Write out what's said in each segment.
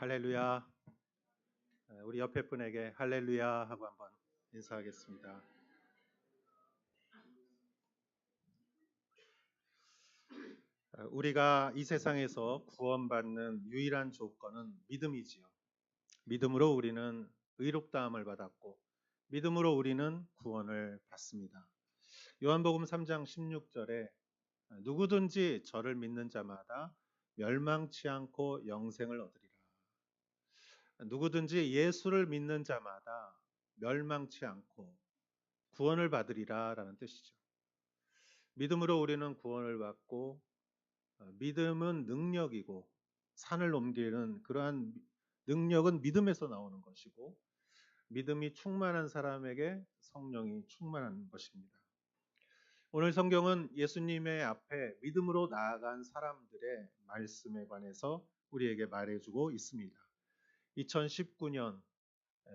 할렐루야. 우리 옆에 분에게 할렐루야 하고 한번 인사하겠습니다. 우리가 이 세상에서 구원받는 유일한 조건은 믿음이지요. 믿음으로 우리는 의롭다함을 받았고 믿음으로 우리는 구원을 받습니다. 요한복음 3장 16절에 누구든지 저를 믿는 자마다 멸망치 않고 영생을 얻으리라. 누구든지 예수를 믿는 자마다 멸망치 않고 구원을 받으리라 라는 뜻이죠. 믿음으로 우리는 구원을 받고 믿음은 능력이고 산을 옮기는 그러한 능력은 믿음에서 나오는 것이고 믿음이 충만한 사람에게 성령이 충만한 것입니다. 오늘 성경은 예수님의 앞에 믿음으로 나아간 사람들의 말씀에 관해서 우리에게 말해주고 있습니다. 2019년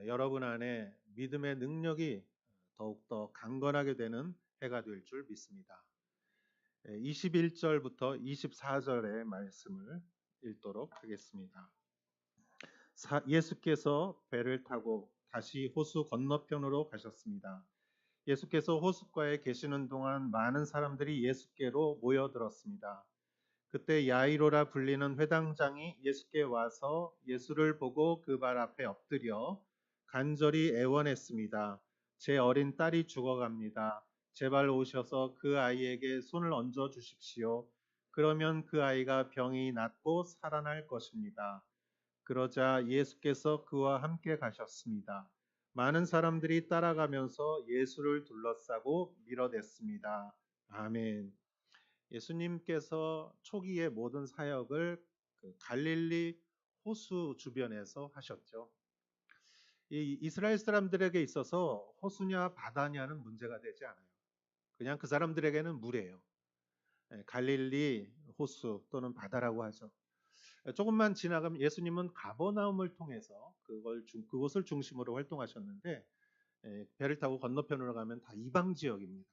여러분 안에 믿음의 능력이 더욱더 강건하게 되는 해가 될 줄 믿습니다. 21절부터 24절의 말씀을 읽도록 하겠습니다. 예수께서 배를 타고 다시 호수 건너편으로 가셨습니다. 예수께서 호숫가에 계시는 동안 많은 사람들이 예수께로 모여들었습니다. 그때 야이로라 불리는 회당장이 예수께 와서 예수를 보고 그 발 앞에 엎드려 간절히 애원했습니다. 제 어린 딸이 죽어갑니다. 제발 오셔서 그 아이에게 손을 얹어 주십시오. 그러면 그 아이가 병이 낫고 살아날 것입니다. 그러자 예수께서 그와 함께 가셨습니다. 많은 사람들이 따라가면서 예수를 둘러싸고 밀어댔습니다. 아멘. 예수님께서 초기의 모든 사역을 갈릴리 호수 주변에서 하셨죠. 이 이스라엘 사람들에게 있어서 호수냐 바다냐는 문제가 되지 않아요. 그냥 그 사람들에게는 물이에요. 갈릴리 호수 또는 바다라고 하죠. 조금만 지나가면 예수님은 가버나움을 통해서 그곳을 중심으로 활동하셨는데 배를 타고 건너편으로 가면 다 이방 지역입니다.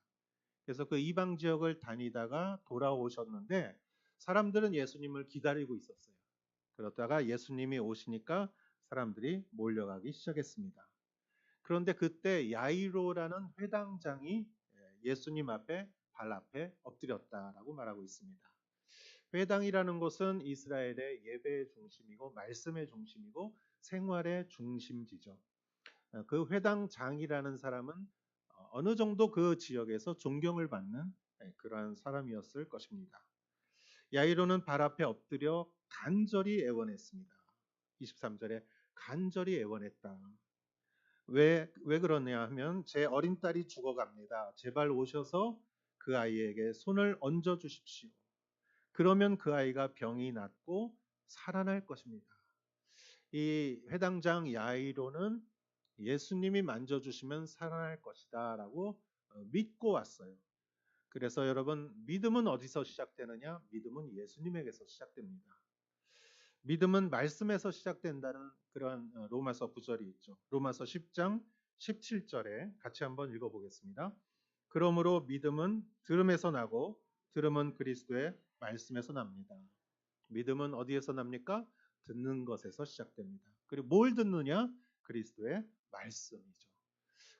그래서 그 이방 지역을 다니다가 돌아오셨는데 사람들은 예수님을 기다리고 있었어요. 그러다가 예수님이 오시니까 사람들이 몰려가기 시작했습니다. 그런데 그때 야이로라는 회당장이 예수님 앞에 발 앞에 엎드렸다라고 말하고 있습니다. 회당이라는 것은 이스라엘의 예배의 중심이고 말씀의 중심이고 생활의 중심지죠. 그 회당장이라는 사람은 어느 정도 그 지역에서 존경을 받는 그러한 사람이었을 것입니다. 야이로는 발 앞에 엎드려 간절히 애원했습니다. 23절에 간절히 애원했다. 왜 그러냐 하면 제 어린 딸이 죽어갑니다. 제발 오셔서 그 아이에게 손을 얹어 주십시오. 그러면 그 아이가 병이 낫고 살아날 것입니다. 이 회당장 야이로는 예수님이 만져주시면 살아날 것이다 라고 믿고 왔어요. 그래서 여러분 믿음은 어디서 시작되느냐? 믿음은 예수님에게서 시작됩니다. 믿음은 말씀에서 시작된다는 그런 로마서 9절이 있죠. 로마서 10장 17절에 같이 한번 읽어보겠습니다. 그러므로 믿음은 들음에서 나고 들음은 그리스도의 말씀에서 납니다. 믿음은 어디에서 납니까? 듣는 것에서 시작됩니다. 그리고 뭘 듣느냐? 그리스도의 말씀이죠.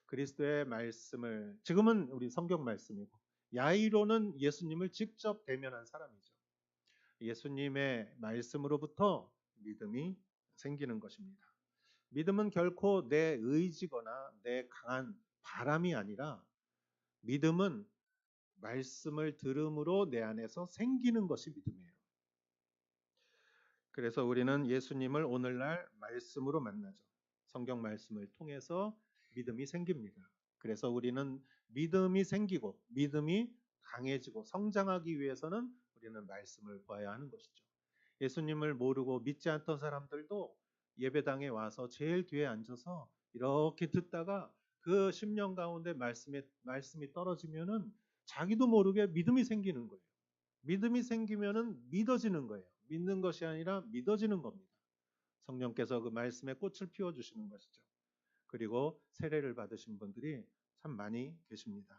그리스도의 말씀을 지금은 우리 성경 말씀이고 야이로는 예수님을 직접 대면한 사람이죠. 예수님의 말씀으로부터 믿음이 생기는 것입니다. 믿음은 결코 내 의지거나 내 강한 바람이 아니라 믿음은 말씀을 들음으로 내 안에서 생기는 것이 믿음이에요. 그래서 우리는 예수님을 오늘날 말씀으로 만나죠. 성경 말씀을 통해서 믿음이 생깁니다. 그래서 우리는 믿음이 생기고 믿음이 강해지고 성장하기 위해서는 우리는 말씀을 봐야 하는 것이죠. 예수님을 모르고 믿지 않던 사람들도 예배당에 와서 제일 뒤에 앉아서 이렇게 듣다가 그 심령 가운데 말씀이 떨어지면은 자기도 모르게 믿음이 생기는 거예요. 믿음이 생기면은 믿어지는 거예요. 믿는 것이 아니라 믿어지는 겁니다. 성령께서 그 말씀에 꽃을 피워주시는 것이죠. 그리고 세례를 받으신 분들이 참 많이 계십니다.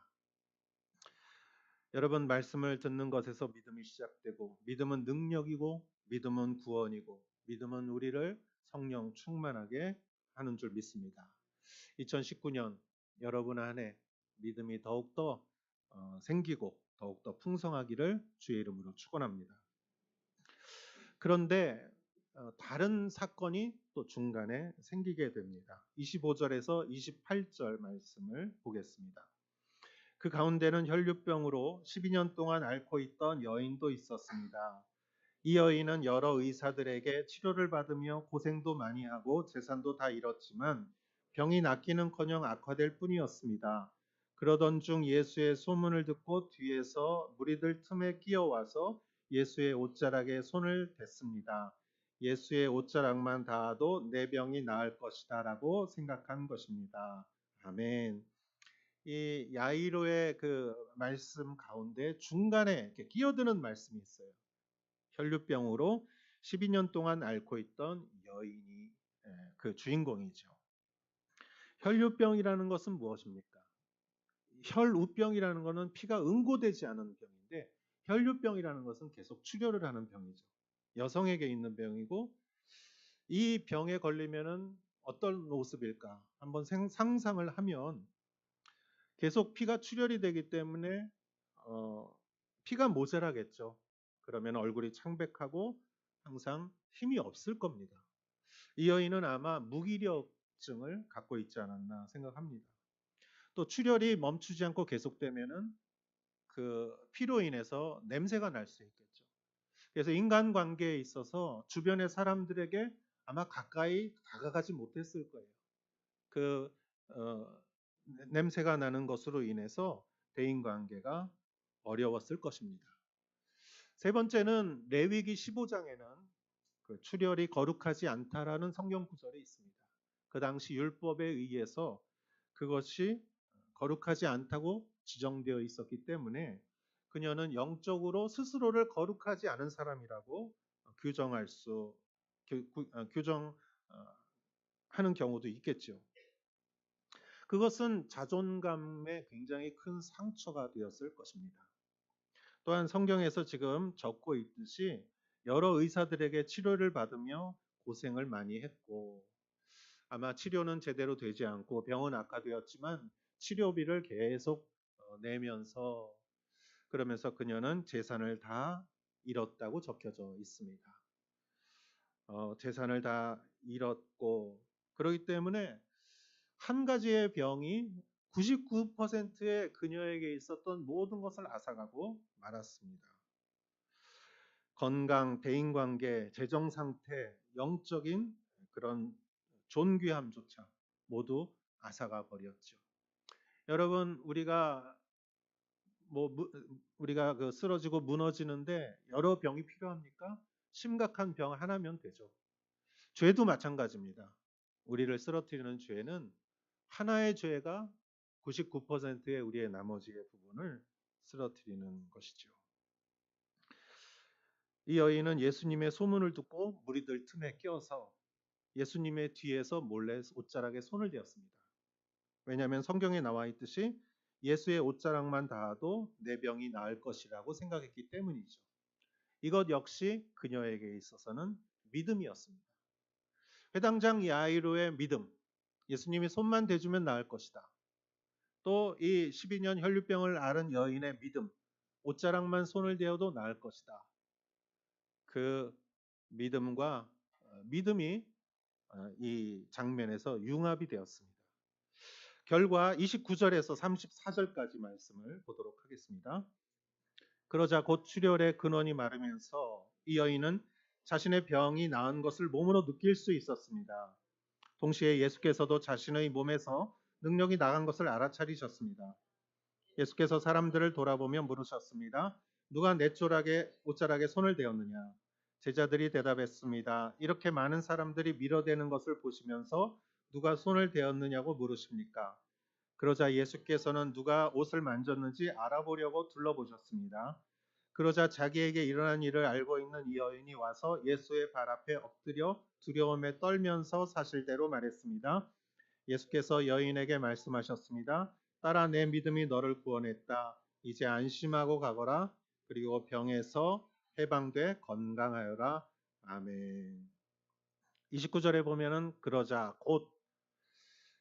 여러분 말씀을 듣는 것에서 믿음이 시작되고 믿음은 능력이고 믿음은 구원이고 믿음은 우리를 성령 충만하게 하는 줄 믿습니다. 2019년 여러분 안에 믿음이 더욱더 생기고 더욱더 풍성하기를 주의 이름으로 축원합니다. 그런데 다른 사건이 또 중간에 생기게 됩니다. 25절에서 28절 말씀을 보겠습니다. 그 가운데는 혈류병으로 12년 동안 앓고 있던 여인도 있었습니다. 이 여인은 여러 의사들에게 치료를 받으며 고생도 많이 하고 재산도 다 잃었지만 병이 낫기는커녕 악화될 뿐이었습니다. 그러던 중 예수의 소문을 듣고 뒤에서 무리들 틈에 끼어와서 예수의 옷자락에 손을 댔습니다. 예수의 옷자락만 닿아도 내 병이 나을 것이다 라고 생각한 것입니다. 아멘. 이 야이로의 그 말씀 가운데 중간에 이렇게 끼어드는 말씀이 있어요. 혈류병으로 12년 동안 앓고 있던 여인이 그 주인공이죠. 혈류병이라는 것은 무엇입니까? 혈우병이라는 것은 피가 응고되지 않은 병인데 혈류병이라는 것은 계속 출혈을 하는 병이죠. 여성에게 있는 병이고 이 병에 걸리면은 어떤 모습일까? 한번 상상을 하면 계속 피가 출혈이 되기 때문에 피가 모자라겠죠. 그러면 얼굴이 창백하고 항상 힘이 없을 겁니다. 이 여인은 아마 무기력증을 갖고 있지 않았나 생각합니다. 또 출혈이 멈추지 않고 계속되면은 그 피로 인해서 냄새가 날 수 있겠죠. 그래서 인간관계에 있어서 주변의 사람들에게 아마 가까이 다가가지 못했을 거예요. 그 냄새가 나는 것으로 인해서 대인관계가 어려웠을 것입니다. 세 번째는 레위기 15장에는 그 출혈이 거룩하지 않다라는 성경 구절이 있습니다. 그 당시 율법에 의해서 그것이 거룩하지 않다고 지정되어 있었기 때문에 그녀는 영적으로 스스로를 거룩하지 않은 사람이라고 규정하는 경우도 있겠죠. 그것은 자존감에 굉장히 큰 상처가 되었을 것입니다. 또한 성경에서 지금 적고 있듯이 여러 의사들에게 치료를 받으며 고생을 많이 했고 아마 치료는 제대로 되지 않고 병은 악화되었지만 치료비를 계속 내면서 그러면서 그녀는 재산을 다 잃었다고 적혀져 있습니다. 재산을 다 잃었고 그렇기 때문에 한 가지의 병이 99%의 그녀에게 있었던 모든 것을 앗아가고 말았습니다. 건강, 대인관계, 재정상태, 영적인 그런 존귀함조차 모두 앗아가 버렸죠. 여러분 우리가 그 쓰러지고 무너지는데 여러 병이 필요합니까? 심각한 병 하나면 되죠. 죄도 마찬가지입니다. 우리를 쓰러뜨리는 죄는 하나의 죄가 99%의 우리의 나머지의 부분을 쓰러뜨리는 것이죠. 이 여인은 예수님의 소문을 듣고 무리들 틈에 껴서 예수님의 뒤에서 몰래 옷자락에 손을 대었습니다. 왜냐하면 성경에 나와 있듯이 예수의 옷자락만 닿아도 내 병이 나을 것이라고 생각했기 때문이죠. 이것 역시 그녀에게 있어서는 믿음이었습니다. 회당장 야이로의 믿음, 예수님이 손만 대주면 나을 것이다. 또 이 12년 혈류병을 앓은 여인의 믿음, 옷자락만 손을 대어도 나을 것이다. 그 믿음과 믿음이 이 장면에서 융합이 되었습니다. 결과 29절에서 34절까지 말씀을 보도록 하겠습니다. 그러자 곧 출혈의 근원이 마르면서 이 여인은 자신의 병이 나은 것을 몸으로 느낄 수 있었습니다. 동시에 예수께서도 자신의 몸에서 능력이 나간 것을 알아차리셨습니다. 예수께서 사람들을 돌아보며 물으셨습니다. 누가 내 옷자락에 손을 대었느냐? 제자들이 대답했습니다. 이렇게 많은 사람들이 밀어대는 것을 보시면서 누가 손을 대었느냐고 물으십니까? 그러자 예수께서는 누가 옷을 만졌는지 알아보려고 둘러보셨습니다. 그러자 자기에게 일어난 일을 알고 있는 이 여인이 와서 예수의 발 앞에 엎드려 두려움에 떨면서 사실대로 말했습니다. 예수께서 여인에게 말씀하셨습니다. 딸아, 내 믿음이 너를 구원했다. 이제 안심하고 가거라. 그리고 병에서 해방돼 건강하여라. 아멘. 29절에 보면은 그러자 곧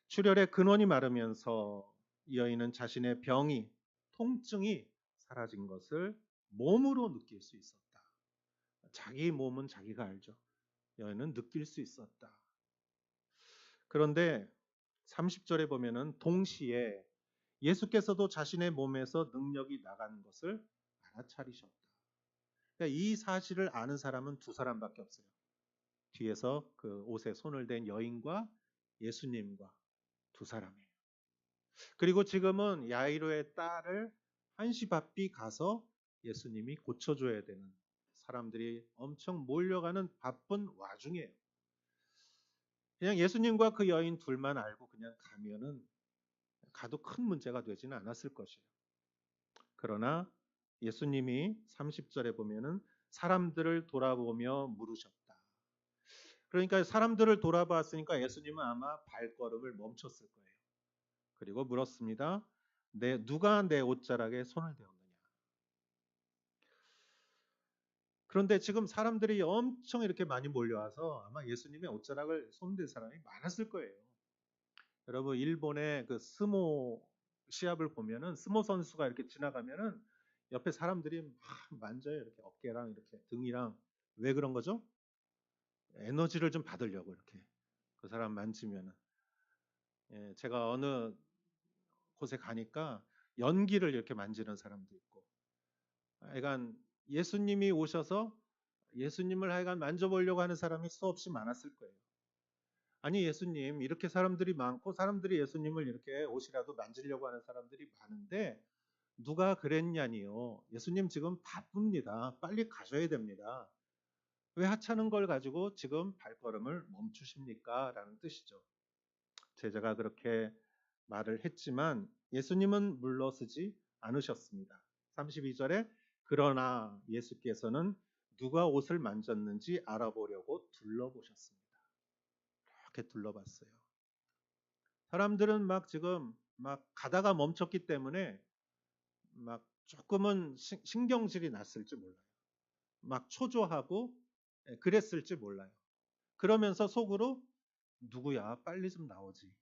출혈의 근원이 마르면서 이 여인은 자신의 병이 통증이 사라진 것을 몸으로 느낄 수 있었다. 자기 몸은 자기가 알죠. 여인은 느낄 수 있었다. 그런데 30절에 보면은 동시에 예수께서도 자신의 몸에서 능력이 나간 것을 알아차리셨다. 그러니까 이 사실을 아는 사람은 두 사람밖에 없어요. 뒤에서 그 옷에 손을 댄 여인과 예수님과 두 사람이에요. 그리고 지금은 야이로의 딸을 한시바삐 가서 예수님이 고쳐줘야 되는 사람들이 엄청 몰려가는 바쁜 와중이에요. 그냥 예수님과 그 여인 둘만 알고 그냥 가면은 가도 큰 문제가 되지는 않았을 것이에요. 그러나 예수님이 30절에 보면은 사람들을 돌아보며 물으셨다. 그러니까 사람들을 돌아봤으니까 예수님은 아마 발걸음을 멈췄을 거예요. 그리고 물었습니다. 누가 내 옷자락에 손을 대었느냐? 그런데 지금 사람들이 엄청 이렇게 많이 몰려와서 아마 예수님의 옷자락을 손댄 사람이 많았을 거예요. 여러분 일본의 그 스모 시합을 보면은 스모 선수가 이렇게 지나가면은 옆에 사람들이 막 만져요. 이렇게 어깨랑 이렇게 등이랑. 왜 그런 거죠? 에너지를 좀 받으려고 이렇게 그 사람 만지면은. 예, 제가 어느 곳에 가니까 연기를 이렇게 만지는 사람도 있고, 하여간 예수님이 오셔서 예수님을 하여간 만져보려고 하는 사람이 수없이 많았을 거예요. 아니 예수님 이렇게 사람들이 많고 사람들이 예수님을 이렇게 옷이라도 만지려고 하는 사람들이 많은데 누가 그랬냐니요. 예수님 지금 바쁩니다. 빨리 가셔야 됩니다. 왜 하찮은 걸 가지고 지금 발걸음을 멈추십니까? 라는 뜻이죠. 제자가 그렇게 말을 했지만 예수님은 물러서지 않으셨습니다. 32절에 그러나 예수께서는 누가 옷을 만졌는지 알아보려고 둘러보셨습니다. 이렇게 둘러봤어요. 사람들은 막 지금 막 가다가 멈췄기 때문에 막 조금은 신경질이 났을지 몰라요. 막 초조하고 그랬을지 몰라요. 그러면서 속으로 누구야 빨리 좀 나오지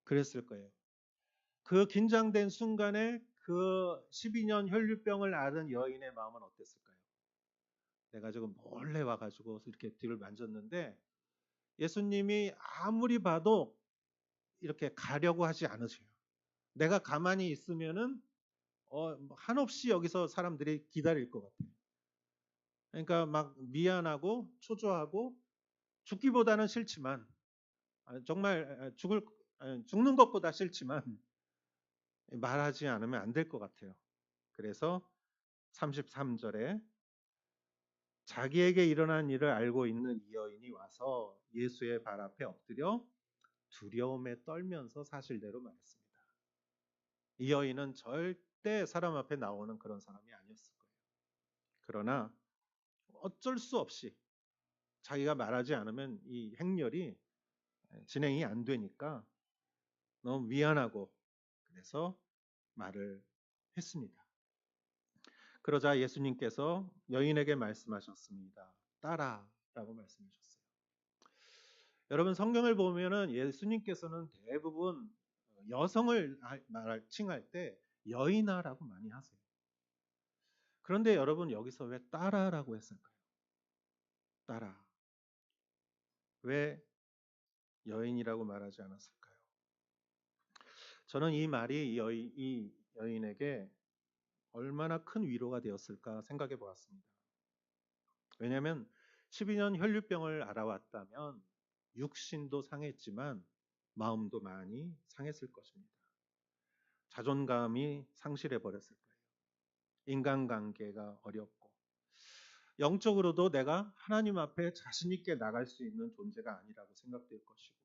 그랬을 거예요. 그 긴장된 순간에 그 12년 혈류병을 앓은 여인의 마음은 어땠을까요? 내가 지금 몰래 와가지고 이렇게 뒤를 만졌는데 예수님이 아무리 봐도 이렇게 가려고 하지 않으세요. 내가 가만히 있으면은 한없이 여기서 사람들이 기다릴 것 같아요. 그러니까 막 미안하고 초조하고 죽기보다는 싫지만 정말 죽는 것보다 싫지만 말하지 않으면 안 될 것 같아요. 그래서 33절에 자기에게 일어난 일을 알고 있는 이 여인이 와서 예수의 발 앞에 엎드려 두려움에 떨면서 사실대로 말했습니다. 이 여인은 절대 사람 앞에 나오는 그런 사람이 아니었을 거예요. 그러나 어쩔 수 없이 자기가 말하지 않으면 이 행렬이 진행이 안 되니까 너무 미안하고 그래서 말을 했습니다. 그러자 예수님께서 여인에게 말씀하셨습니다. 따라라고 말씀하셨어요. 여러분 성경을 보면은 예수님께서는 대부분 여성을 칭할 때 여인아라고 많이 하세요. 그런데 여러분 여기서 왜 따라라고 했을까요? 따라. 왜 여인이라고 말하지 않았을까요? 저는 이 말이 이 여인에게 얼마나 큰 위로가 되었을까 생각해 보았습니다. 왜냐하면 12년 혈류병을 알아왔다면 육신도 상했지만 마음도 많이 상했을 것입니다. 자존감이 상실해 버렸을 거예요. 인간관계가 어렵고 영적으로도 내가 하나님 앞에 자신 있게 나갈 수 있는 존재가 아니라고 생각될 것이고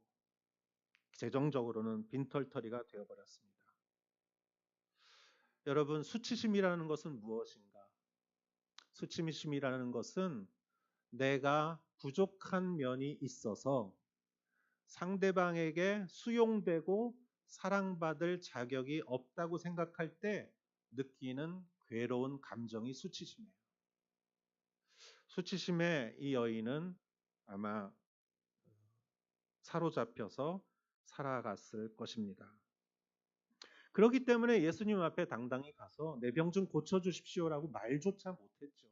재정적으로는 빈털터리가 되어버렸습니다. 여러분 수치심이라는 것은 무엇인가? 수치심이라는 것은 내가 부족한 면이 있어서 상대방에게 수용되고 사랑받을 자격이 없다고 생각할 때 느끼는 괴로운 감정이 수치심이에요. 수치심의 이 여인은 아마 사로잡혀서 살아갔을 것입니다. 그렇기 때문에 예수님 앞에 당당히 가서 내 병 좀 고쳐주십시오라고 말조차 못했죠.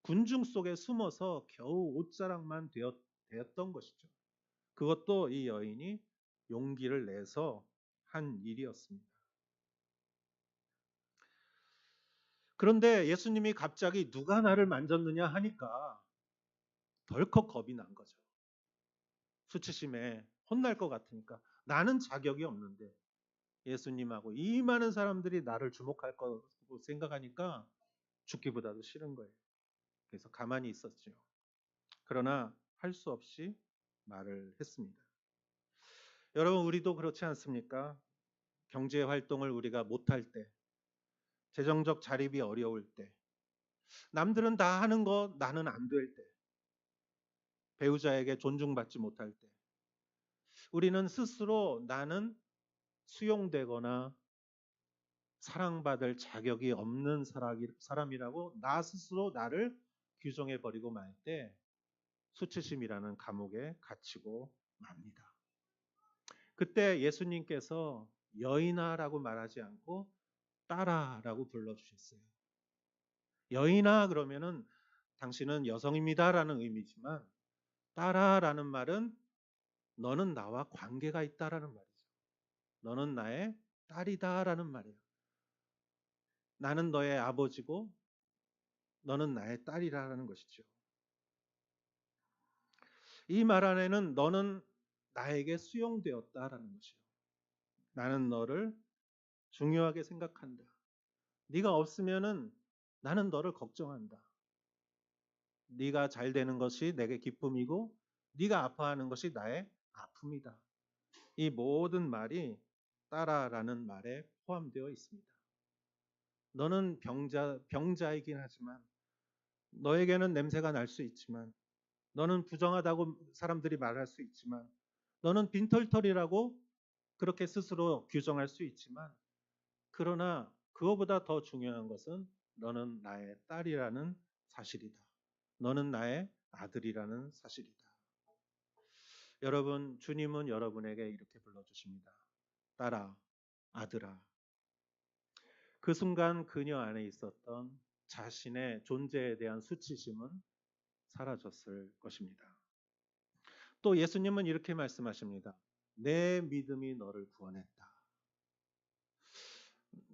군중 속에 숨어서 겨우 옷자락만 되었던 것이죠. 그것도 이 여인이 용기를 내서 한 일이었습니다. 그런데 예수님이 갑자기 누가 나를 만졌느냐 하니까 덜컥 겁이 난 거죠. 수치심에 혼날 것 같으니까. 나는 자격이 없는데 예수님하고 이 많은 사람들이 나를 주목할 거라고 생각하니까 죽기보다도 싫은 거예요. 그래서 가만히 있었죠. 그러나 할 수 없이 말을 했습니다. 여러분, 우리도 그렇지 않습니까? 경제 활동을 우리가 못할 때, 재정적 자립이 어려울 때, 남들은 다 하는 거 나는 안 될 때, 배우자에게 존중받지 못할 때, 우리는 스스로 나는 수용되거나 사랑받을 자격이 없는 사람이라고 나 스스로 나를 규정해 버리고 말 때 수치심이라는 감옥에 갇히고 맙니다. 그때 예수님께서 여인아라고 말하지 않고 딸아라고 불러주셨어요. 여인아 그러면은 당신은 여성입니다라는 의미지만 딸아라는 말은 너는 나와 관계가 있다라는 말이죠. 너는 나의 딸이다라는 말이에요. 나는 너의 아버지고 너는 나의 딸이라는 것이죠. 이 말 안에는 너는 나에게 수용되었다라는 것이에요. 나는 너를 중요하게 생각한다. 네가 없으면은 나는 너를 걱정한다. 네가 잘 되는 것이 내게 기쁨이고 네가 아파하는 것이 나의 아픔이다. 이 모든 말이 따라라는 말에 포함되어 있습니다. 너는 병자이긴 하지만 너에게는 냄새가 날 수 있지만 너는 부정하다고 사람들이 말할 수 있지만 너는 빈털털이라고 그렇게 스스로 규정할 수 있지만 그러나 그거보다 더 중요한 것은 너는 나의 딸이라는 사실이다. 너는 나의 아들이라는 사실이다. 여러분, 주님은 여러분에게 이렇게 불러주십니다. 딸아, 아들아. 그 순간 그녀 안에 있었던 자신의 존재에 대한 수치심은 사라졌을 것입니다. 또 예수님은 이렇게 말씀하십니다. 내 믿음이 너를 구원했다.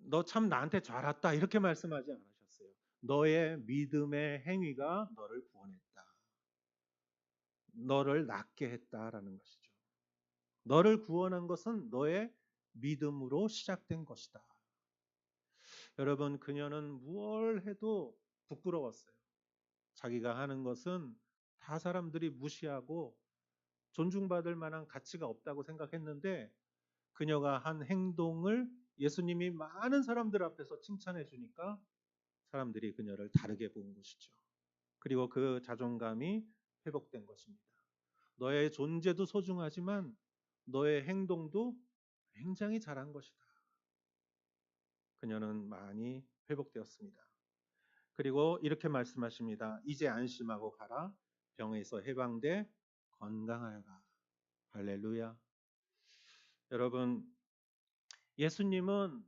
너 참 나한테 잘 왔다 이렇게 말씀하지 않으셨어요. 너의 믿음의 행위가 너를 구원했다. 너를 낫게 했다라는 것이죠. 너를 구원한 것은 너의 믿음으로 시작된 것이다. 여러분, 그녀는 무얼 해도 부끄러웠어요. 자기가 하는 것은 다 사람들이 무시하고 존중받을 만한 가치가 없다고 생각했는데 그녀가 한 행동을 예수님이 많은 사람들 앞에서 칭찬해 주니까 사람들이 그녀를 다르게 본 것이죠. 그리고 그 자존감이 회복된 것입니다. 너의 존재도 소중하지만 너의 행동도 굉장히 잘한 것이다. 그녀는 많이 회복되었습니다. 그리고 이렇게 말씀하십니다. 이제 안심하고 가라. 병에서 해방돼 건강하여라. 할렐루야. 여러분, 예수님은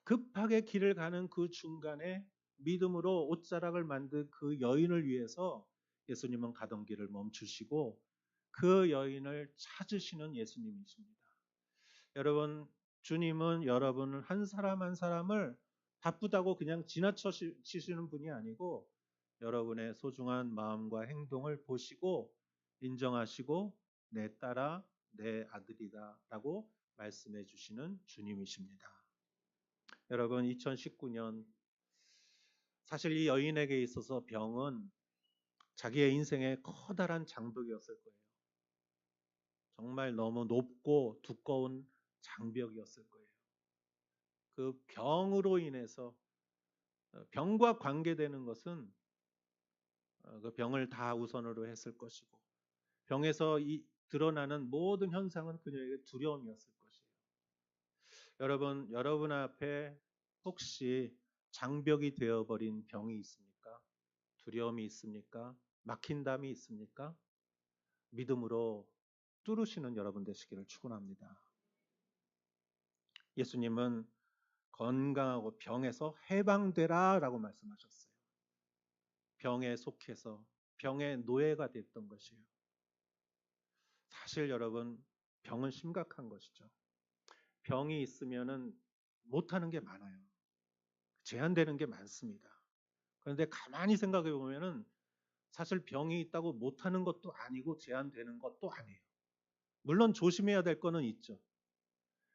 급하게 길을 가는 그 중간에 믿음으로 옷자락을 만든 그 여인을 위해서 예수님은 가던 길을 멈추시고 그 여인을 찾으시는 예수님이십니다. 여러분, 주님은 여러분 한 사람 한 사람을 바쁘다고 그냥 지나치시는 분이 아니고 여러분의 소중한 마음과 행동을 보시고 인정하시고 내 딸아, 내 아들이다라고 말씀해 주시는 주님이십니다. 여러분, 2019년 사실 이 여인에게 있어서 병은 자기의 인생의 커다란 장벽이었을 거예요. 정말 너무 높고 두꺼운 장벽이었을 거예요. 그 병으로 인해서 병과 관계되는 것은 그 병을 다 우선으로 했을 것이고 병에서 드러나는 모든 현상은 그녀에게 두려움이었을 것이에요. 여러분 앞에 혹시 장벽이 되어버린 병이 있습니까? 두려움이 있습니까? 막힌담이 있습니까? 믿음으로 뚫으시는 여러분 되시기를 축원합니다. 예수님은 건강하고 병에서 해방되라라고 말씀하셨어요. 병에 속해서 병의 노예가 됐던 것이에요. 사실 여러분, 병은 심각한 것이죠. 병이 있으면은 못하는 게 많아요. 제한되는 게 많습니다. 그런데 가만히 생각해 보면은 사실 병이 있다고 못하는 것도 아니고 제한되는 것도 아니에요. 물론 조심해야 될 거는 있죠.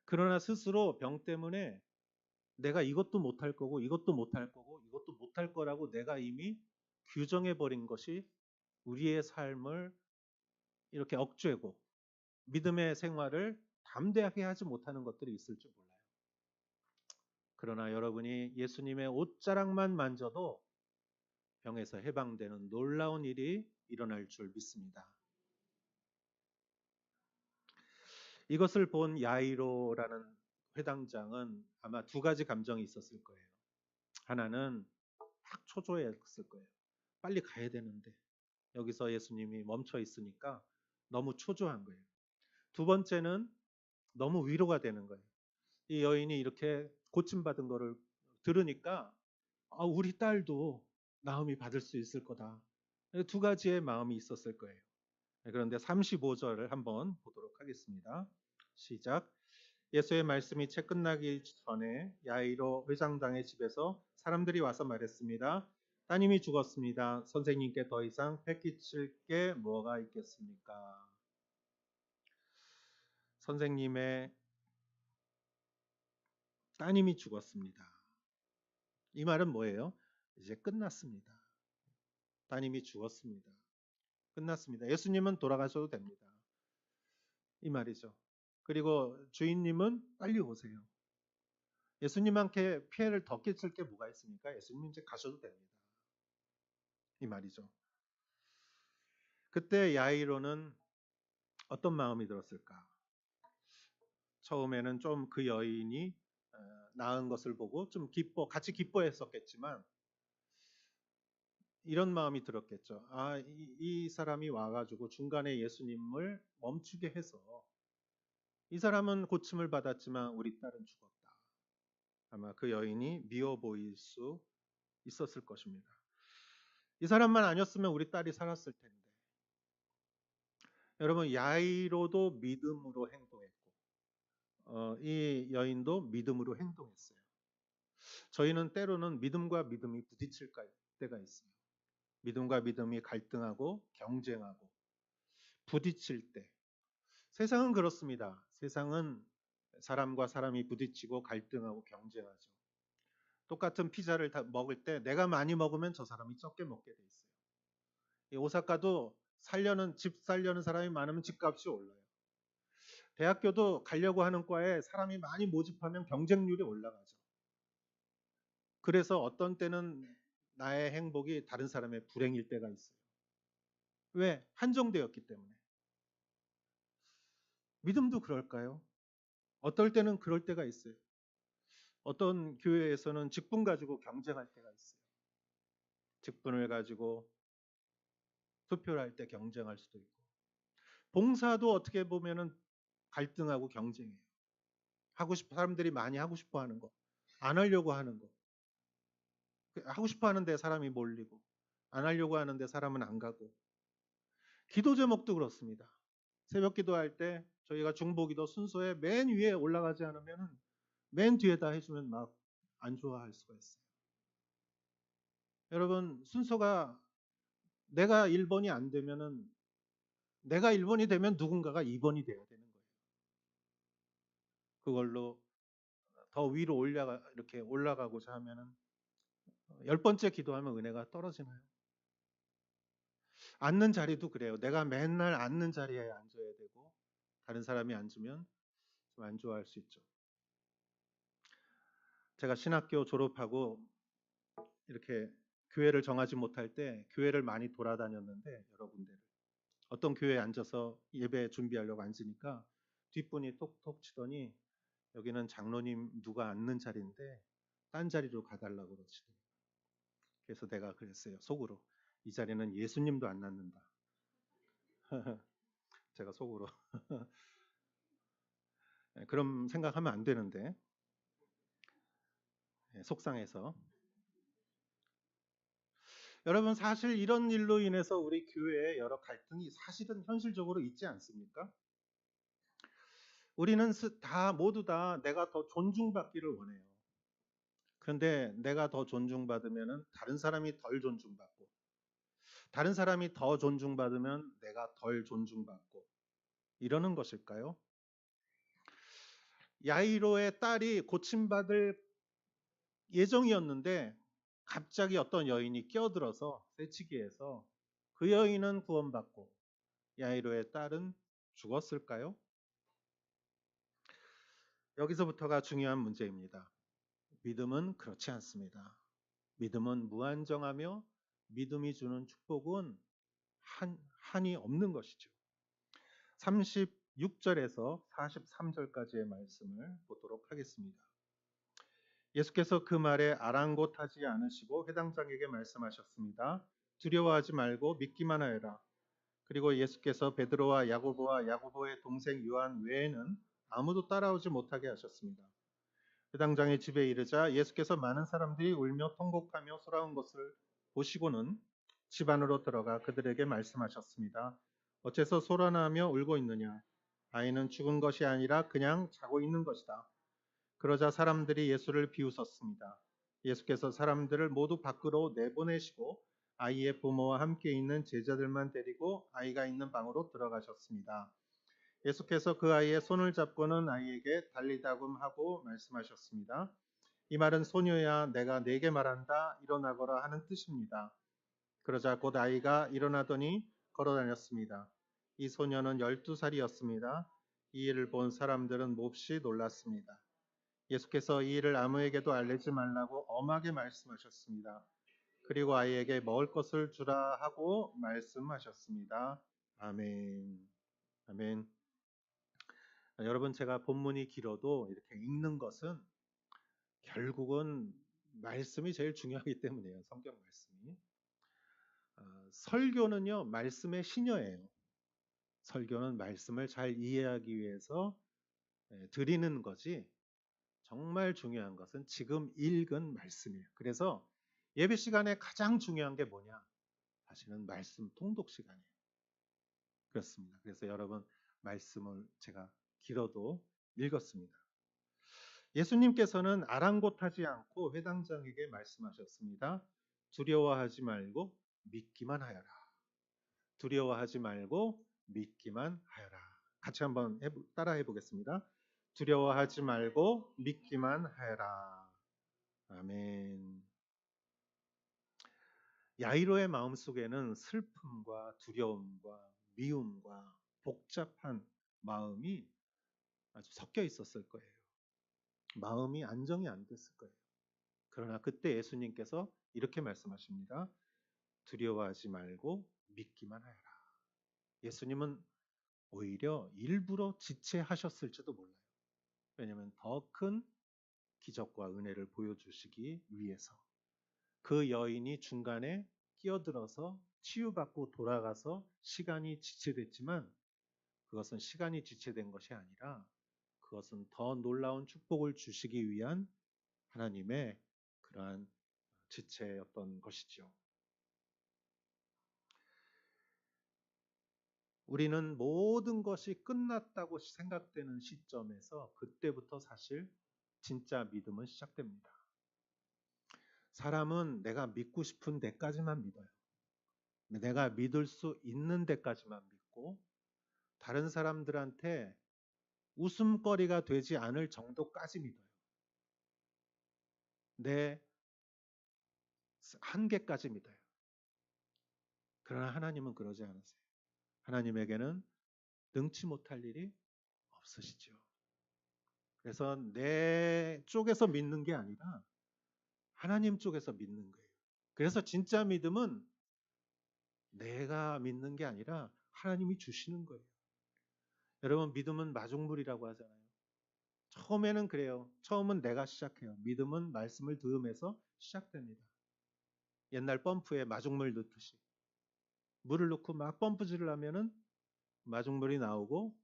그러나 스스로 병 때문에 내가 이것도 못할 거고 이것도 못할 거고 이것도 못할 거라고 내가 이미 규정해 버린 것이 우리의 삶을 이렇게 억죄고 믿음의 생활을 담대하게 하지 못하는 것들이 있을지 몰라요. 그러나 여러분이 예수님의 옷자락만 만져도 병에서 해방되는 놀라운 일이 일어날 줄 믿습니다. 이것을 본 야이로라는 회당장은 아마 두 가지 감정이 있었을 거예요. 하나는 막 초조했을 거예요. 빨리 가야 되는데 여기서 예수님이 멈춰 있으니까 너무 초조한 거예요. 두 번째는 너무 위로가 되는 거예요. 이 여인이 이렇게 고침받은 거를 들으니까 우리 딸도 나음이 받을 수 있을 거다. 두 가지의 마음이 있었을 거예요. 그런데 35절을 한번 보도록 하겠습니다. 시작. 예수의 말씀이 채 끝나기 전에 야이로 회장장의 집에서 사람들이 와서 말했습니다. 따님이 죽었습니다. 선생님께 더 이상 패끼칠 게 뭐가 있겠습니까? 선생님의 따님이 죽었습니다. 이 말은 뭐예요? 이제 끝났습니다. 따님이 죽었습니다. 끝났습니다. 예수님은 돌아가셔도 됩니다. 이 말이죠. 그리고 주인님은 빨리 오세요. 예수님한테 피해를 더 끼칠 게 뭐가 있습니까? 예수님 이제 가셔도 됩니다. 이 말이죠. 그때 야이로는 어떤 마음이 들었을까? 처음에는 좀 그 여인이 나은 것을 보고 좀 같이 기뻐했었겠지만 이런 마음이 들었겠죠. 이 사람이 와가지고 중간에 예수님을 멈추게 해서 이 사람은 고침을 받았지만 우리 딸은 죽었다. 아마 그 여인이 미워 보일 수 있었을 것입니다. 이 사람만 아니었으면 우리 딸이 살았을 텐데. 여러분, 야이로도 믿음으로 행동했고 이 여인도 믿음으로 행동했어요. 저희는 때로는 믿음과 믿음이 부딪힐 때가 있어요. 믿음과 믿음이 갈등하고 경쟁하고 부딪힐 때. 세상은 그렇습니다. 세상은 사람과 사람이 부딪히고 갈등하고 경쟁하죠. 똑같은 피자를 먹을 때 내가 많이 먹으면 저 사람이 적게 먹게 돼 있어요. 이 오사카도 집 살려는 사람이 많으면 집값이 올라요. 대학교도 가려고 하는 과에 사람이 많이 모집하면 경쟁률이 올라가죠. 그래서 어떤 때는 나의 행복이 다른 사람의 불행일 때가 있어요. 왜? 한정되었기 때문에. 믿음도 그럴까요? 어떨 때는 그럴 때가 있어요. 어떤 교회에서는 직분 가지고 경쟁할 때가 있어요. 직분을 가지고 투표를 할 때 경쟁할 수도 있고. 봉사도 어떻게 보면은 갈등하고 경쟁해요. 사람들이 많이 하고 싶어 하는 거, 안 하려고 하는 거. 하고 싶어 하는데 사람이 몰리고, 안 하려고 하는데 사람은 안 가고. 기도 제목도 그렇습니다. 새벽 기도할 때 저희가 중보기도 순서에 맨 위에 올라가지 않으면 맨 뒤에다 해주면 막 안 좋아할 수가 있어요. 여러분, 순서가 내가 1번이 안 되면은 내가 1번이 되면 누군가가 2번이 돼야 되는 거예요. 그걸로 더 위로 이렇게 올라가고자 하면은 10번째 기도하면 은혜가 떨어지나요? 앉는 자리도 그래요. 내가 맨날 앉는 자리에 앉아야 되고 다른 사람이 앉으면 좀 안 좋아할 수 있죠. 제가 신학교 졸업하고 이렇게 교회를 정하지 못할 때 교회를 많이 돌아다녔는데 여러 군데를 어떤 교회에 앉아서 예배 준비하려고 앉으니까 뒷분이 톡톡 치더니 여기는 장로님 누가 앉는 자리인데 딴 자리로 가달라고 그러시더라고요. 그래서 내가 그랬어요. 속으로. 이 자리는 예수님도 안 앉는다. 제가 속으로 그런 생각하면 안 되는데 속상해서. 여러분 사실 이런 일로 인해서 우리 교회에 여러 갈등이 사실은 현실적으로 있지 않습니까? 우리는 모두 다 내가 더 존중받기를 원해요. 그런데 내가 더 존중받으면 다른 사람이 덜 존중받고, 다른 사람이 더 존중받으면 내가 덜 존중받고, 이러는 것일까요? 야이로의 딸이 고침받을 예정이었는데 갑자기 어떤 여인이 끼어들어서 새치기해서 그 여인은 구원받고 야이로의 딸은 죽었을까요? 여기서부터가 중요한 문제입니다. 믿음은 그렇지 않습니다. 믿음은 무한정하며 믿음이 주는 축복은 한이 없는 것이죠. 36절에서 43절까지의 말씀을 보도록 하겠습니다. 예수께서 그 말에 아랑곳하지 않으시고 회당장에게 말씀하셨습니다. 두려워하지 말고 믿기만 하여라. 그리고 예수께서 베드로와 야고보와 야고보의 동생 요한 외에는 아무도 따라오지 못하게 하셨습니다. 회당장의 집에 이르자 예수께서 많은 사람들이 울며 통곡하며 소라운 것을 보시고는 집 안으로 들어가 그들에게 말씀하셨습니다. 어째서 소란하며 울고 있느냐? 아이는 죽은 것이 아니라 그냥 자고 있는 것이다. 그러자 사람들이 예수를 비웃었습니다. 예수께서 사람들을 모두 밖으로 내보내시고 아이의 부모와 함께 있는 제자들만 데리고 아이가 있는 방으로 들어가셨습니다. 예수께서 그 아이의 손을 잡고는 아이에게 달리다금 하고 말씀하셨습니다. 이 말은 소녀야 내가 네게 말한다 일어나거라 하는 뜻입니다. 그러자 곧 아이가 일어나더니 걸어다녔습니다. 이 소녀는 12살이었습니다. 이 일을 본 사람들은 몹시 놀랐습니다. 예수께서 이 일을 아무에게도 알리지 말라고 엄하게 말씀하셨습니다. 그리고 아이에게 먹을 것을 주라 하고 말씀하셨습니다. 아멘. 아멘. 여러분 제가 본문이 길어도 이렇게 읽는 것은 결국은 말씀이 제일 중요하기 때문이에요. 성경 말씀이. 설교는요 말씀의 신여예요. 설교는 말씀을 잘 이해하기 위해서 드리는 거지 정말 중요한 것은 지금 읽은 말씀이에요. 그래서 예배 시간에 가장 중요한 게 뭐냐? 사실은 말씀 통독 시간이에요. 그렇습니다. 그래서 여러분 말씀을 제가 길어도 읽었습니다. 예수님께서는 아랑곳하지 않고 회당장에게 말씀하셨습니다. 두려워하지 말고 믿기만 하여라. 두려워하지 말고 믿기만 하여라. 같이 한번 따라해 보겠습니다. 두려워하지 말고 믿기만 하여라. 아멘. 야이로의 마음속에는 슬픔과 두려움과 미움과 복잡한 마음이 아주 섞여 있었을 거예요. 마음이 안정이 안 됐을 거예요. 그러나 그때 예수님께서 이렇게 말씀하십니다. 두려워하지 말고 믿기만 하여라. 예수님은 오히려 일부러 지체하셨을지도 몰라요. 왜냐하면 더 큰 기적과 은혜를 보여주시기 위해서. 그 여인이 중간에 끼어들어서 치유받고 돌아가서 시간이 지체됐지만 그것은 시간이 지체된 것이 아니라 그것은 더 놀라운 축복을 주시기 위한 하나님의 그러한 지체였던 것이죠. 우리는 모든 것이 끝났다고 생각되는 시점에서 그때부터 사실 진짜 믿음은 시작됩니다. 사람은 내가 믿고 싶은 데까지만 믿어요. 내가 믿을 수 있는 데까지만 믿고 다른 사람들한테 웃음거리가 되지 않을 정도까지 믿어요. 내 한계까지 믿어요. 그러나 하나님은 그러지 않으세요. 하나님에게는 능치 못할 일이 없으시죠. 그래서 내 쪽에서 믿는 게 아니라 하나님 쪽에서 믿는 거예요. 그래서 진짜 믿음은 내가 믿는 게 아니라 하나님이 주시는 거예요. 여러분 믿음은 마중물이라고 하잖아요. 처음에는 그래요. 처음은 내가 시작해요. 믿음은 말씀을 들으면서 시작됩니다. 옛날 펌프에 마중물 넣듯이 물을 넣고 막 펌프질을 하면은 마중물이 나오고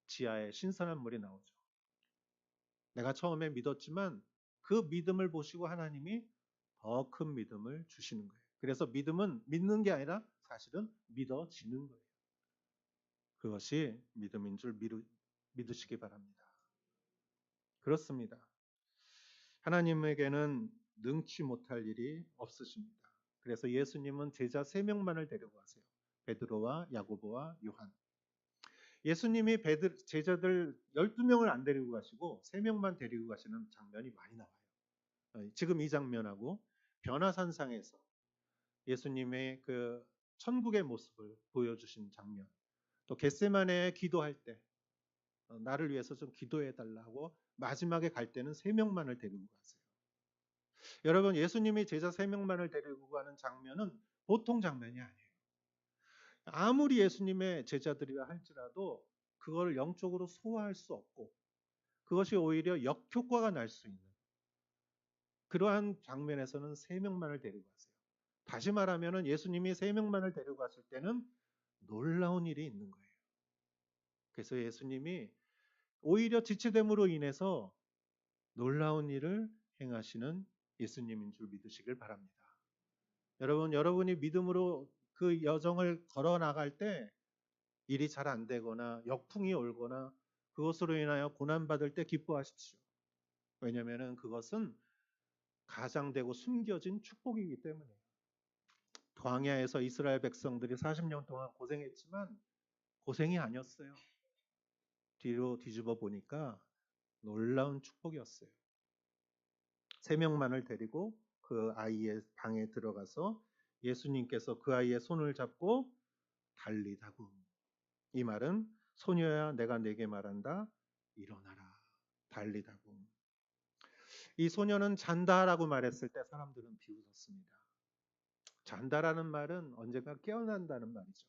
지하에 신선한 물이 나오죠. 내가 처음에 믿었지만 그 믿음을 보시고 하나님이 더 큰 믿음을 주시는 거예요. 그래서 믿음은 믿는 게 아니라 사실은 믿어지는 거예요. 그것이 믿음인 줄 믿으시기 바랍니다. 그렇습니다. 하나님에게는 능치 못할 일이 없으십니다. 그래서 예수님은 제자 3명만을 데리고 가세요. 베드로와 야고보와 요한. 예수님이 제자들 12명을 안 데리고 가시고 3명만 데리고 가시는 장면이 많이 나와요. 지금 이 장면하고 변화산상에서 예수님의 그 천국의 모습을 보여주신 장면, 또 겟세마네 기도할 때 나를 위해서 좀 기도해 달라고 마지막에 갈 때는 3명만을 데리고 가세요. 여러분, 예수님이 제자 3명만을 데리고 가는 장면은 보통 장면이 아니에요. 아무리 예수님의 제자들이라 할지라도 그걸 영적으로 소화할 수 없고 그것이 오히려 역효과가 날 수 있는 그러한 장면에서는 3명만을 데리고 가세요. 다시 말하면 예수님이 3명만을 데리고 갔을 때는 놀라운 일이 있는 거예요. 그래서 예수님이 오히려 지체됨으로 인해서 놀라운 일을 행하시는 예수님인 줄 믿으시길 바랍니다. 여러분, 여러분이 믿음으로 그 여정을 걸어 나갈 때 일이 잘 안 되거나 역풍이 올거나 그것으로 인하여 고난받을 때 기뻐하십시오. 왜냐하면 그것은 가장되고 숨겨진 축복이기 때문이에요. 광야에서 이스라엘 백성들이 40년 동안 고생했지만 고생이 아니었어요. 뒤로 뒤집어 보니까 놀라운 축복이었어요. 3명만을 데리고 그 아이의 방에 들어가서 예수님께서 그 아이의 손을 잡고 달리다구. 이 말은 소녀야 내가 네게 말한다 일어나라 달리다구. 이 소녀는 잔다라고 말했을 때 사람들은 비웃었습니다. 잔다라는 말은 언젠가 깨어난다는 말이죠.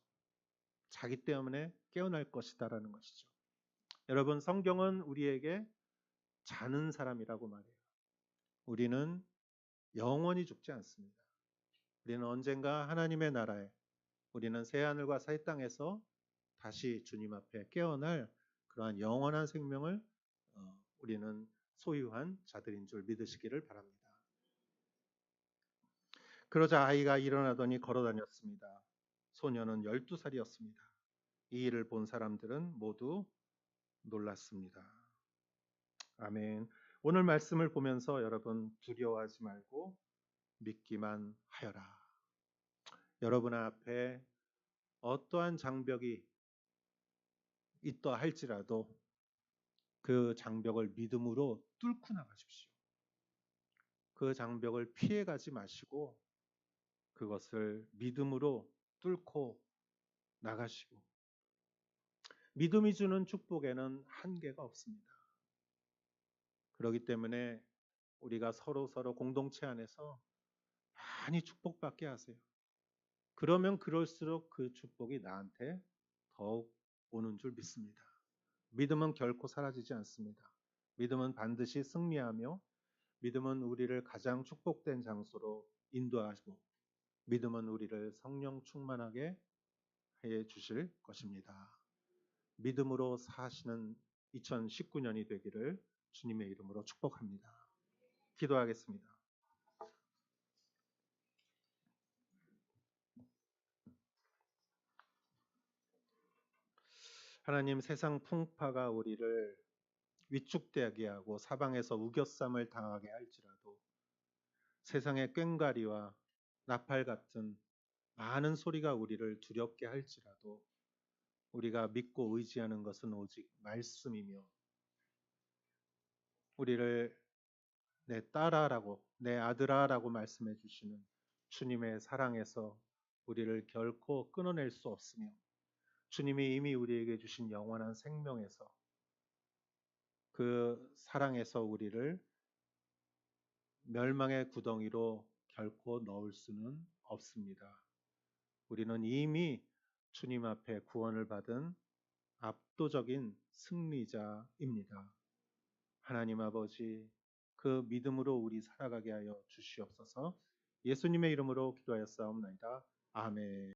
자기 때문에 깨어날 것이다라는 것이죠. 여러분, 성경은 우리에게 자는 사람이라고 말해요. 우리는 영원히 죽지 않습니다. 우리는 언젠가 하나님의 나라에, 우리는 새하늘과 새 땅에서 다시 주님 앞에 깨어날 그러한 영원한 생명을 우리는 소유한 자들인 줄 믿으시기를 바랍니다. 그러자 아이가 일어나더니 걸어 다녔습니다. 소녀는 12살이었습니다. 이 일을 본 사람들은 모두 놀랐습니다. 아멘. 오늘 말씀을 보면서 여러분 두려워하지 말고 믿기만 하여라. 여러분 앞에 어떠한 장벽이 있다 할지라도 그 장벽을 믿음으로 뚫고 나가십시오. 그 장벽을 피해가지 마시고 그것을 믿음으로 뚫고 나가시고 믿음이 주는 축복에는 한계가 없습니다. 그렇기 때문에 우리가 서로 공동체 안에서 많이 축복받게 하세요. 그러면 그럴수록 그 축복이 나한테 더욱 오는 줄 믿습니다. 믿음은 결코 사라지지 않습니다. 믿음은 반드시 승리하며 믿음은 우리를 가장 축복된 장소로 인도하시고 믿음은 우리를 성령 충만하게 해 주실 것입니다. 믿음으로 사시는 2019년이 되기를 주님의 이름으로 축복합니다. 기도하겠습니다. 하나님, 세상 풍파가 우리를 위축되게 하고 사방에서 우겨쌈을 당하게 할지라도 세상의 꽹과리와 나팔 같은 많은 소리가 우리를 두렵게 할지라도 우리가 믿고 의지하는 것은 오직 말씀이며 우리를 내 딸아라고 내 아들아라고 말씀해 주시는 주님의 사랑에서 우리를 결코 끊어낼 수 없으며 주님이 이미 우리에게 주신 영원한 생명에서 그 사랑에서 우리를 멸망의 구덩이로 결코 넣을 수는 없습니다. 우리는 이미 주님 앞에 구원을 받은 압도적인 승리자입니다. 하나님 아버지, 그 믿음으로 우리 살아가게 하여 주시옵소서. 예수님의 이름으로 기도하였사옵나이다. 아멘.